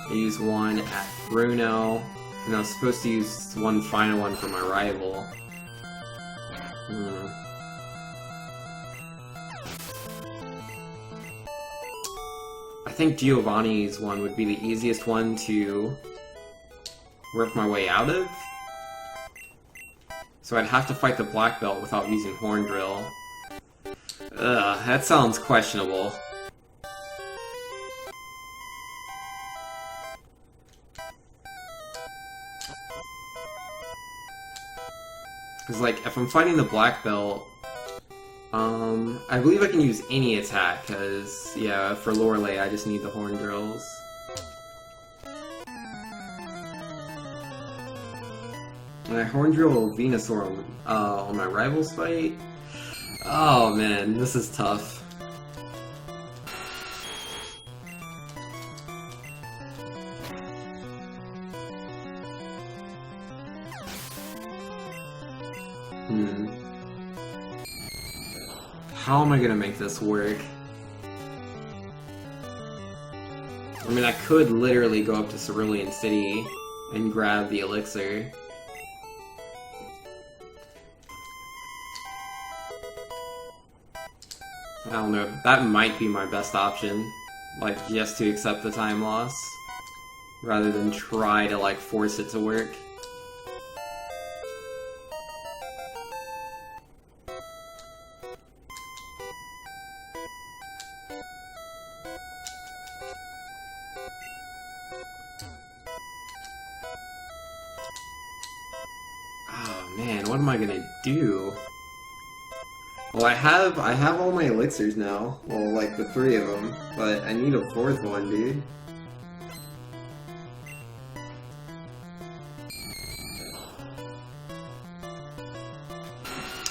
I use 1 at Bruno. And I was supposed to use 1 final one for my rival. I think Giovanni's one would be the easiest one to work my way out of. So I'd have to fight the black belt without using Horn Drill. Ugh, that sounds questionable. Because, like, if I'm fighting the black belt, I believe I can use any attack, because, yeah, for Lorelei, I just need the Horn Drills. And I Horn Drill Venusaur on my rival's fight? Oh, man, this is tough. How am I gonna make this work? I mean, I could literally go up to Cerulean City and grab the elixir. I don't know, that might be my best option. Like, just to accept the time loss, rather than try to, like, force it to work. Man, what am I gonna do? Well, I have all my elixirs now. Well, like the 3 of them, but I need a 4th one, dude.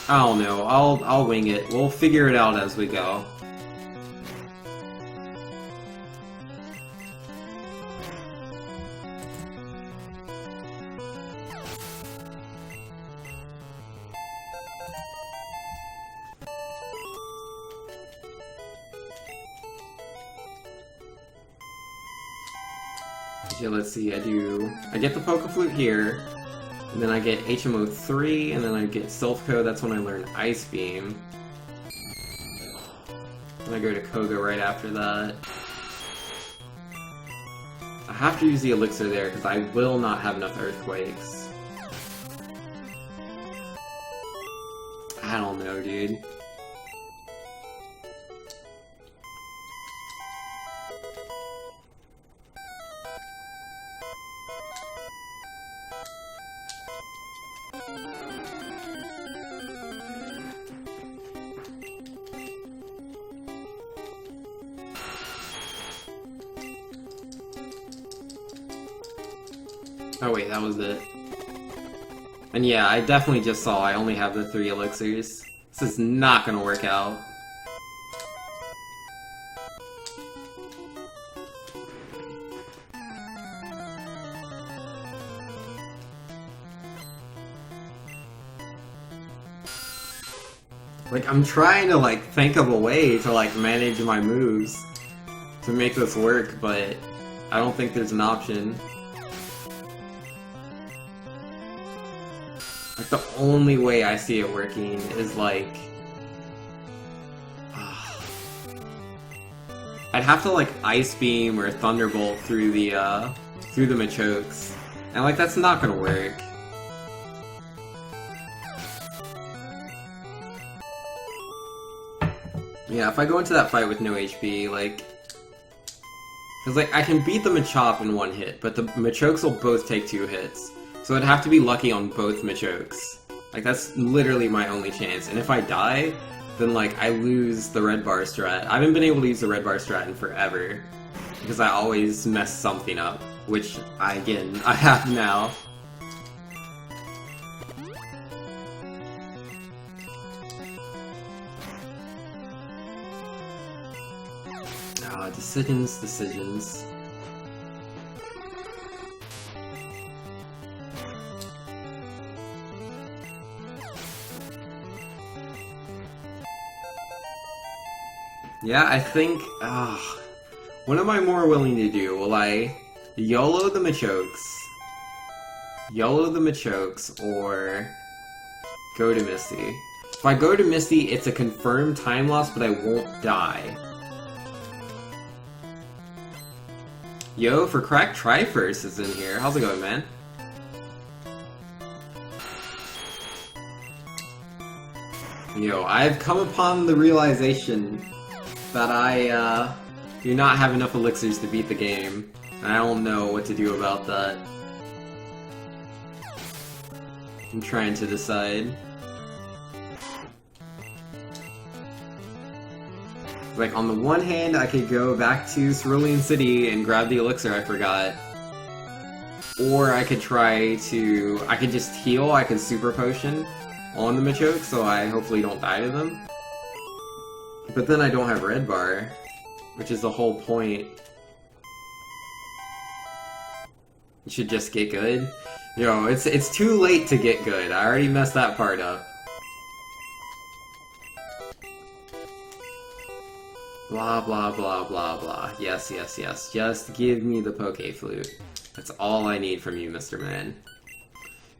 I don't know. I'll wing it. We'll figure it out as we go. Okay, let's see, I get the Poke Flute here, and then I get HMO 3, and then I get Stealth Code, that's when I learn Ice Beam. And I go to Koga right after that. I have to use the elixir there, because I will not have enough Earthquakes. I don't know, dude. Oh wait, that was it. And yeah, I definitely just saw I only have the 3 elixirs. This is not gonna work out. Like, I'm trying to, like, think of a way to, like, manage my moves to make this work, but I don't think there's an option. Like, the only way I see it working is, like... I'd have to, like, Ice Beam or Thunderbolt through the Machokes. And, like, that's not gonna work. Yeah, if I go into that fight with no HP, like... Because, like, I can beat the Machop in one hit, but the Machokes will both take 2 hits. So I'd have to be lucky on both Machokes. Like, that's literally my only chance. And if I die, then, like, I lose the red bar strat. I haven't been able to use the red bar strat in forever. Because I always mess something up. Which, I have now. Decisions. Yeah, I think, what am I more willing to do? Will I YOLO the Machokes, or go to Misty? If I go to Misty, it's a confirmed time loss, but I won't die. Yo, for Crack Tri-First is in here. How's it going, man? Yo, I've come upon the realization that I, do not have enough elixirs to beat the game. And I don't know what to do about that. I'm trying to decide. Like, on the one hand, I could go back to Cerulean City and grab the elixir I forgot. Or I could try to... I could just heal, I could Super Potion on the Machoke, so I hopefully don't die to them. But then I don't have Red Bar, which is the whole point. You should just get good. Yo, it's too late to get good. I already messed that part up. Blah, blah, blah, blah, blah. Yes, yes, yes. Just give me the Poke Flute. That's all I need from you, Mr. Man.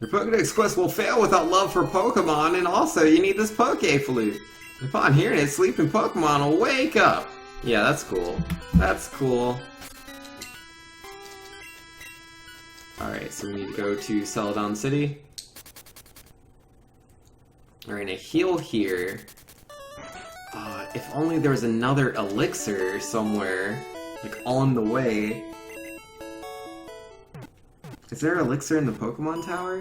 Your Pokedex quest will fail without love for Pokemon, and also you need this Poke Flute. Upon hearing it, sleeping Pokemon will wake up. Yeah, that's cool. That's cool. Alright, so we need to go to Celadon City. We're gonna heal here. If only there was another elixir somewhere, like, on the way. Is there an elixir in the Pokemon Tower?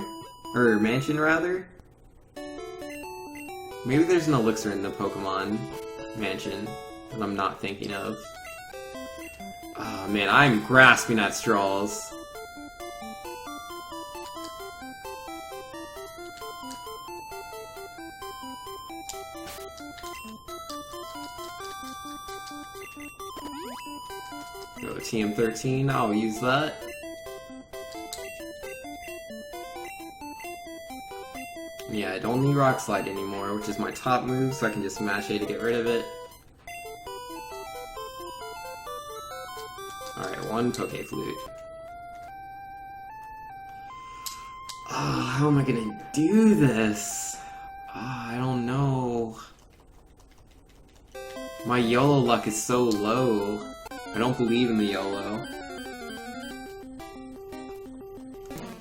Or mansion, rather? Maybe there's an elixir in the Pokemon mansion that I'm not thinking of. Oh man, I'm grasping at straws. Go TM13, I'll use that. Yeah, I don't need Rock Slide anymore, which is my top move, so I can just mash A to get rid of it. Alright, one Poke Flute. How am I gonna do this? I don't know. My YOLO luck is so low. I don't believe in the YOLO.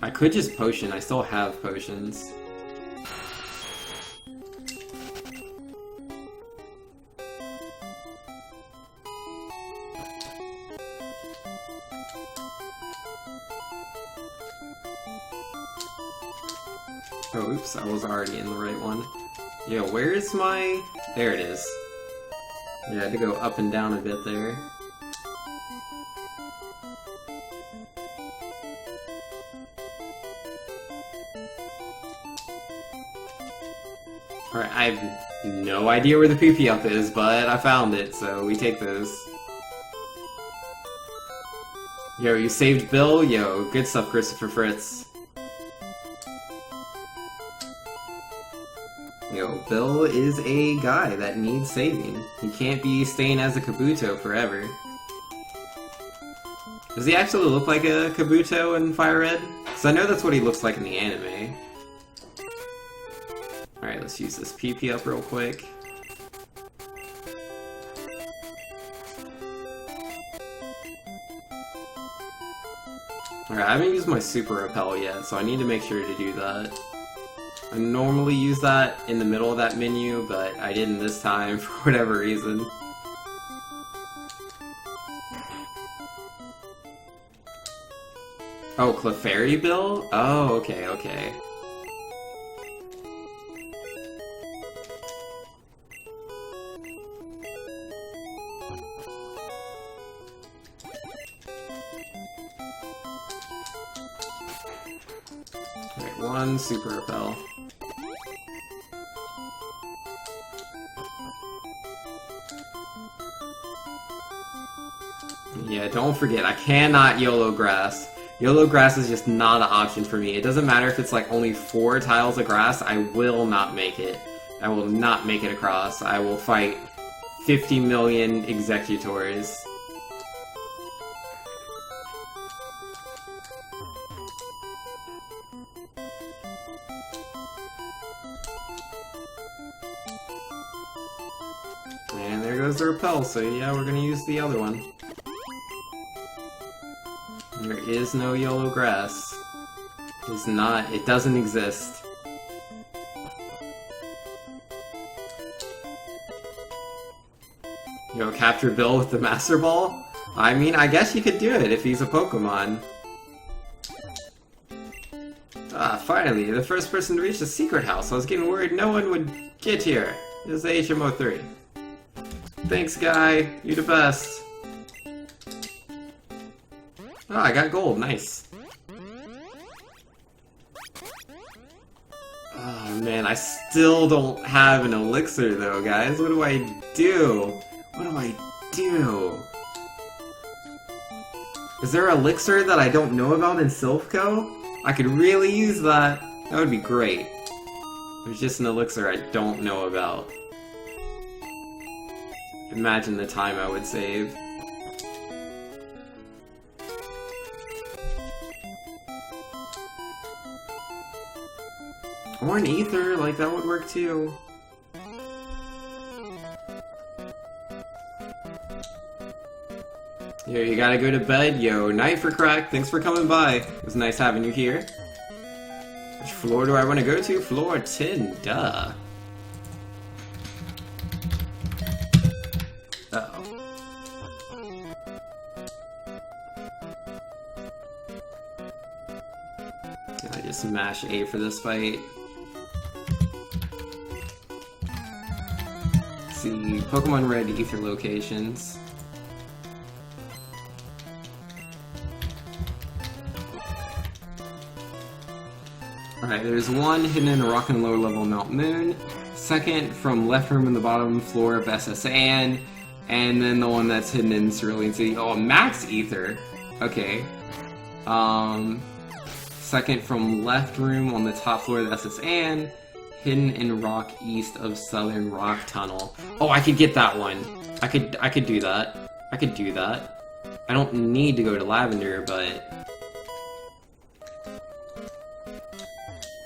I could just potion, I still have potions. Oh, oops, I was already in the right one. Yeah, where's my... There it is. Yeah, I had to go up and down a bit there. Alright, I have no idea where the PP up is, but I found it, so we take those. Yo, you saved Bill? Yo, good stuff, Christopher Fritz. Yo, Bill is a guy that needs saving. He can't be staying as a Kabuto forever. Does he actually look like a Kabuto in Fire Red? Because I know that's what he looks like in the anime. Alright, let's use this PP up real quick. Alright, I haven't used my Super Repel yet, so I need to make sure to do that. I normally use that in the middle of that menu, but I didn't this time for whatever reason. Oh, Clefairy Bill? Oh, okay, okay. Alright, one Super Repel. Yeah, don't forget, I cannot YOLO Grass. YOLO Grass is just not an option for me. It doesn't matter if it's like only 4 tiles of grass, I will not make it. I will not make it across. I will fight 50 million Executors. And there goes the repel, so yeah, we're gonna use the other one. There is no YOLO Grass. It's not, it doesn't exist. Yo, capture Bill with the Master Ball? I mean, I guess you could do it if he's a Pokemon. Ah, finally, the first person to reach the secret house. I was getting worried no one would get here. This is HMO3. Thanks, guy. You're the best. Oh, I got gold. Nice. Oh, man, I still don't have an elixir, though, guys. What do I do? What do I do? Is there an elixir that I don't know about in Silphco? I could really use that. That would be great. There's just an elixir I don't know about. Imagine the time I would save. Or an ether, like that would work too. Yo, you gotta go to bed. Yo, night for crack. Thanks for coming by. It was nice having you here. Which floor do I want to go to? Floor 10, duh. Uh-oh. I just mash A for this fight. Let's see, Pokemon Red Ether locations. Alright, there's one hidden in a rock and lower level Mount Moon, second from left room in the bottom floor of SS Anne, and then the one that's hidden in Cerulean City. Oh, Max Ether! Okay. Second from left room on the top floor of SS Anne, hidden in rock east of Southern Rock Tunnel. Oh, I could get that one! I could do that. I could do that. I don't need to go to Lavender, but...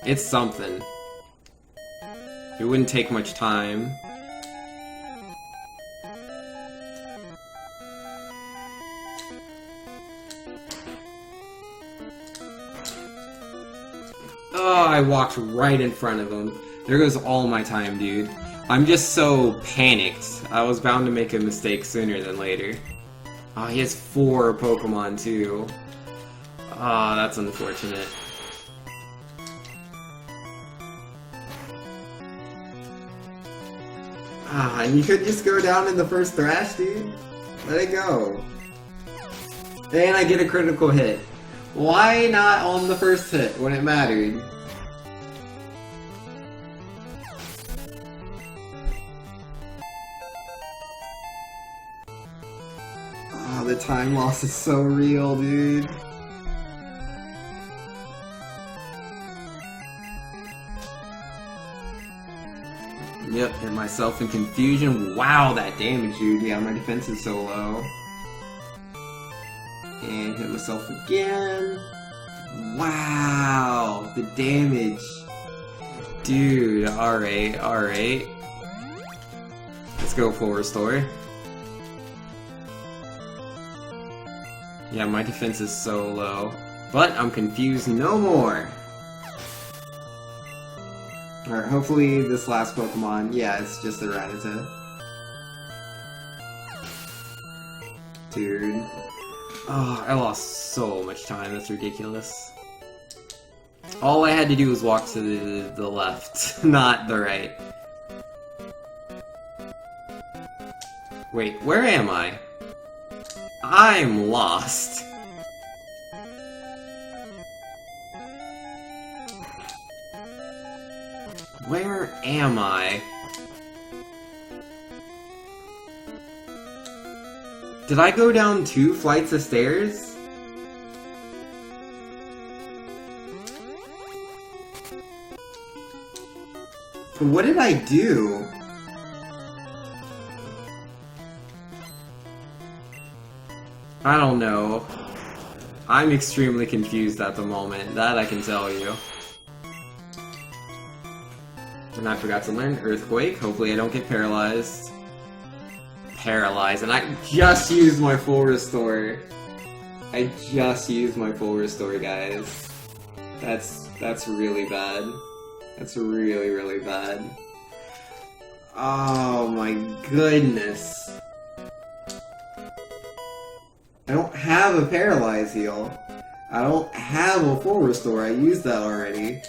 it's something. It wouldn't take much time. Oh, I walked right in front of him. There goes all my time, dude. I'm just so panicked. I was bound to make a mistake sooner than later. Oh, he has 4 Pokemon, too. Ah, that's unfortunate. Ah, and you could just go down in the first thrash, dude? Let it go. And I get a critical hit. Why not on the first hit when it mattered? Ah, the time loss is so real, dude. Yep, hit myself in confusion. Wow, that damage, dude. Yeah, my defense is so low. And hit myself again. Wow, the damage. Dude, alright, alright. Let's go full restore. Yeah, my defense is so low. But I'm confused no more. Alright, hopefully this last Pokemon, yeah, it's just a Rattata. Dude. Oh, I lost so much time, that's ridiculous. All I had to do was walk to the left, not the right. Wait, where am I? I'm lost. Where am I? Did I go down 2 flights of stairs? What did I do? I don't know. I'm extremely confused at the moment, that I can tell you. And I forgot to learn Earthquake. Hopefully I don't get paralyzed. Paralyzed, and I just used my full restore. I just used my full restore, guys. That's really bad. That's really, really bad. Oh my goodness. I don't have a paralyze heal. I don't have a full restore. I used that already.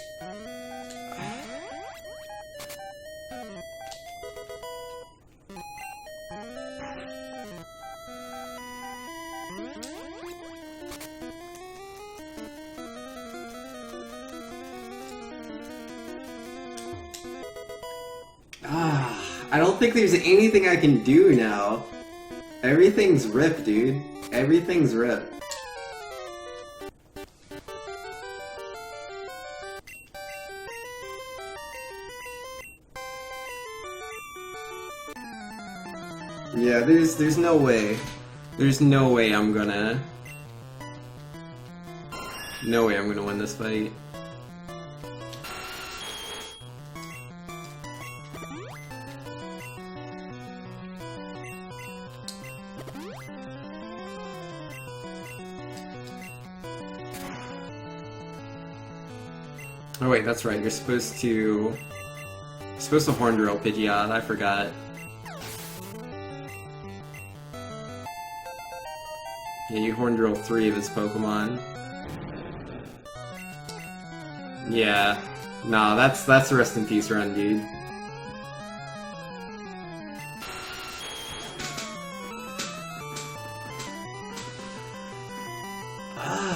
I don't think there's anything I can do now. Everything's ripped, dude. Everything's ripped. Yeah, there's no way. There's no way I'm gonna... No way I'm gonna win this fight. Oh wait, that's right, you're supposed to horn drill Pidgeot, I forgot. Yeah, you horn drill 3 of his Pokemon. Yeah. Nah, that's a rest in peace run, dude.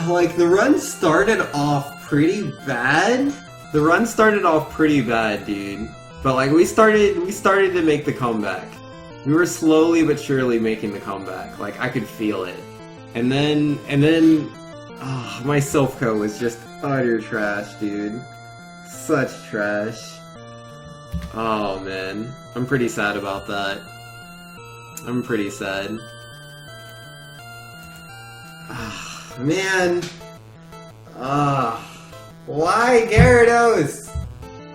Like, the run started off pretty bad. The run started off pretty bad, dude. But like we started to make the comeback. We were slowly but surely making the comeback. Like I could feel it. And then my Silph-Co was just utter trash, dude. Such trash. Oh man. I'm pretty sad about that. I'm pretty sad. Man. Why, Gyarados?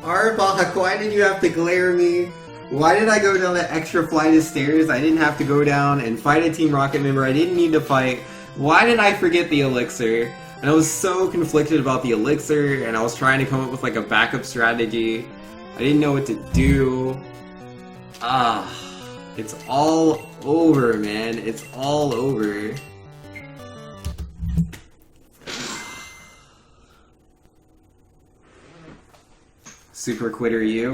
Arbok, why did you have to glare me? Why did I go down that extra flight of stairs? I didn't have to go down and fight a Team Rocket member I didn't need to fight. Why did I forget the Elixir? And I was so conflicted about the Elixir, and I was trying to come up with like a backup strategy. I didn't know what to do. It's all over, man. It's all over. Super quitter you.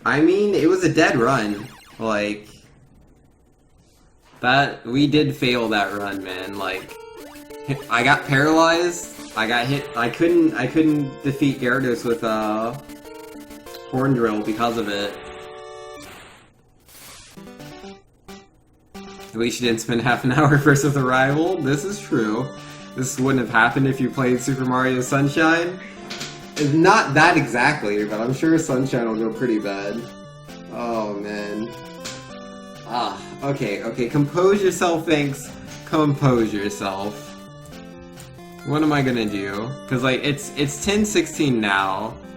I mean, it was a dead run. Like, that, we did fail that run, man. Like, I got paralyzed, I got hit, I couldn't defeat Gyarados with, Horn Drill because of it. At least you didn't spend half an hour versus a rival. This is true. This wouldn't have happened if you played Super Mario Sunshine. Not that exactly, but I'm sure Sunshine will go pretty bad. Oh, man. Ah, okay, okay. Compose yourself, Finks. Compose yourself. What am I gonna do? Cause like it's 10:16 now.